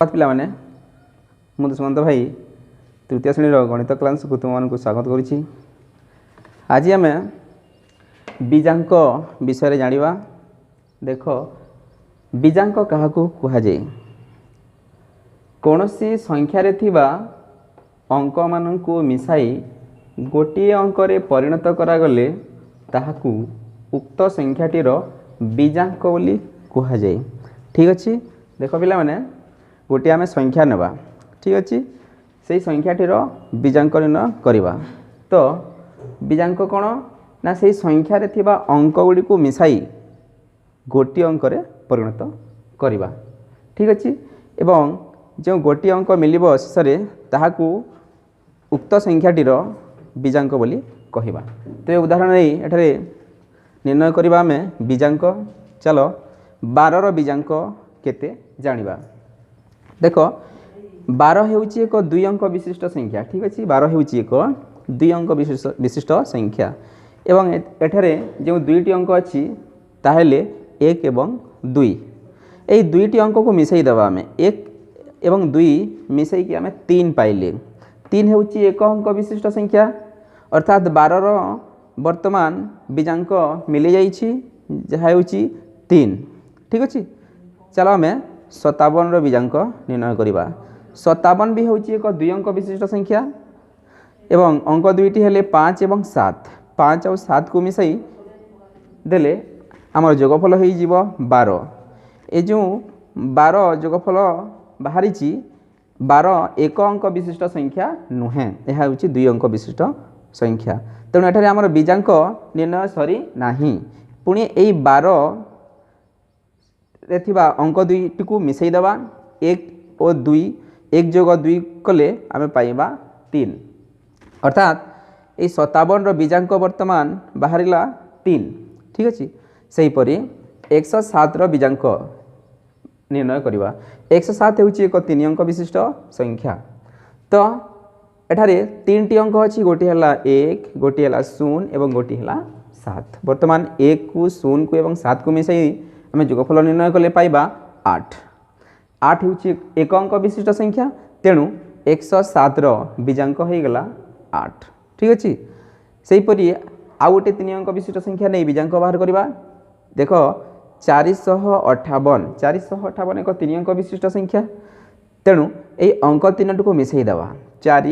पिला माने मु दुष्मंत भाई तृतीय श्रेणी गणित क्लास को तुम मानक स्वागत करुच्ची। आज आम बीजांक विषय जानिबा। देख बीजांक क्या कहुए कौन सी संख्यार थिबा अंक मानक मिसाई गोटे अंकरे परिणत करागले ताहाकू उक्त संख्याटीर बीजांक बोली कहुए। ठीक अच्छे देख पिला माने गोटे आम संख्या नेबा। ठीक अच्छे से संख्याटीर बीजांक निर्णय करवा। तो बीजांक कौन ना से संख्यार थिबा अंक गुड़ी को मिसाई गोटे अंकरे परिणत करवा। ठीक अच्छे एवं जो गोटे अंक मिलिबो शेषरे ताहाकू उक्त संख्याटीर बीजांक बोली कहवा। तो ये उदाहरण नहीं एठारे निर्णय करवा आम बीजांक। चलो 12 बीजांक केते जानिबा। देख 12 हेउची एक दुई अंक विशिष्ट संख्या। ठीक अच्छे 12 हेउची एक दुई अंक विशिष्ट संख्या एवं एठारे जो दुईटी अंक अच्छी ताहेले 1 एवं 2 यही दुईटी अंक को मिसई देवा आम 1 एवं 2 मिसई कि आम 3 पाइले। 3 हेउची एक अंक विशिष्ट संख्या अर्थात 12 वर्तमान बीजांक मिली जाइछि जहा हेउची 3। ठीक अच्छे चलो आम 57 बीजांक निर्णय करवा। 57 भी होची एक दुई अंक विशिष्ट संख्या एवं अंक दुईटी हेले 5 एवं 7। 5 और 7 को मिसाई देले आमर जोगफल हो 12। ये जो 12 जोगफल बाहरी 12 एक अंक विशिष्ट संख्या नुहे यह हूँ दुई अंक विशिष्ट संख्या। तेणु एठारे आमर बीजांक निर्णय सरी नाही। पुणी यही 12 रे थिबा अंक दुईटी को मिसई देवा 1 और 2 1 जोग 2 कले आम पाइबा 3 अर्थात ये 57 बीजांक वर्तमान बाहरिला 3। ठीक अच्छे सेहीपरि 107 बीजांक निर्णय करवा। 107 होची एक 3 अंक विशिष्ट संख्या। तो एठारे 3टी अंक अच्छी गोटी है 1 गोटी है 0 एवं गोटी है 7। वर्तमान 1 को 0 को एवं 7 को मिसाई आम जोगफल निर्णय कले पाइबा 8। 8 होची एक अंक विशिष्ट संख्या तेणु 107 बीजांक हो गला 8। ठीक अच्छे सेहीपरि आउ गोटे 3 अंक विशिष्ट संख्या नहीं बीजांक बाहर करवा। देख 458 458 एक 3 अंक विशिष्ट संख्या तेणु ये अंक 3टी को मिसई देवा 4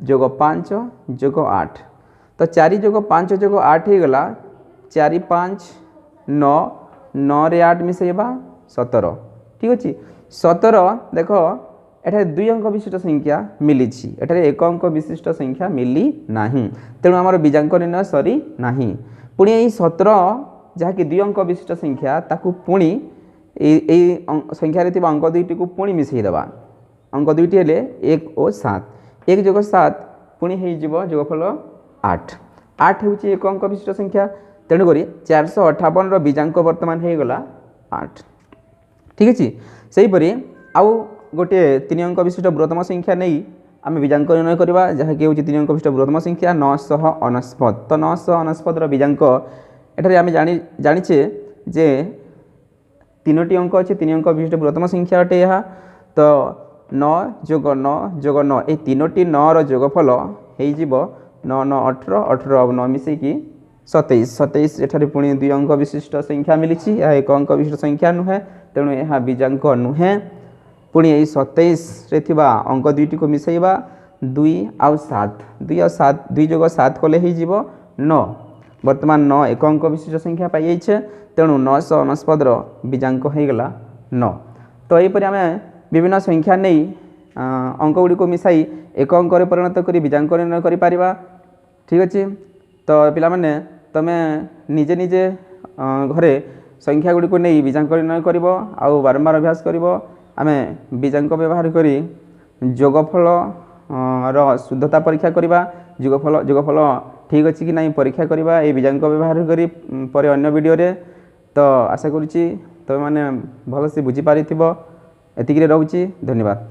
जोग 5 जोग 8। तो 4 जोग 5 जोग 8 हो गला 4 5 9 9 रे 8 मिसेबा 17। ठीक अच्छे 17 देख एठारे दुई अंक विशिष्ट संख्या मिली एठारे एक अंक विशिष्ट संख्या मिली नाही तेणु आमर बीजांक निर्णय सरी नाही। पुणी यही 17 जहाँकि दुई अंक विशिष्ट संख्या ताकू पुणी संख्यार अंक दुईटी को पुणी मिसई देवा। अंक दुईटी हेले 1 और 7 1 जोग 7 पुणी हो जोगफल 8। 8 हूँ एक अंक विशिष्ट संख्या तेणुक 458 बीजांक वर्तमान हो गला 8। ठीक अच्छे सेहीपरि आउ गोटे 3 अंक विशिष्ट बृहत्तम संख्या नहीं आम बीजांक निर्णय करवा जहाँकि हूँ 3 अंक विशिष्ट बृहत्तम संख्या 999। तो 999 बीजांक एठारे आम जाचे जे 3टी अंक अच्छे 3 अंक विशिष्ट बृहत्तम संख्या अटे यह। तो 9 जोग 9 जोग 9 ये 3टी 9 जोगफल हो 9 9 18 18 और 9 मिसेकी 27 27 एठारे पुणी 2 अंक विशिष्ट संख्या मिली एक अंक विशिष्ट संख्या नुहे तेणु यह बीजांक नुहे। पुणी यही 27 रे थिबा अंक दुईटी को मिसैबा 2 आउ 7 2 आउ 7 2 जोग 7 कले हो 9। वर्तमान 9 एक अंक विशिष्ट संख्या पाई जाइए तेणु 999 बीजांक हो गला 9। तो यहीपर आम विभिन्न संख्या नहीं अंक गुड़ी को मिसाई एक अंक परिणत कर बीजांक निर्णय कर। ठीक अच्छे तो पिला माने तमे निजे निजे घरे संख्या गुड़ी को नहीं बीजांक निर्णय कर बारंबार अभ्यास कर आम बीजांक व्यवहार करी जोगफल शुद्धता परीक्षा करवा। जोगफल ठीक अच्छी कि नहीं परीक्षा करवा ये बीजांक व्यवहार करी पर अन्य वीडियो रे। तो आशा करुच्ची तुम मैंने भलसे बुझीपारी एतिक रोचे। धन्यवाद।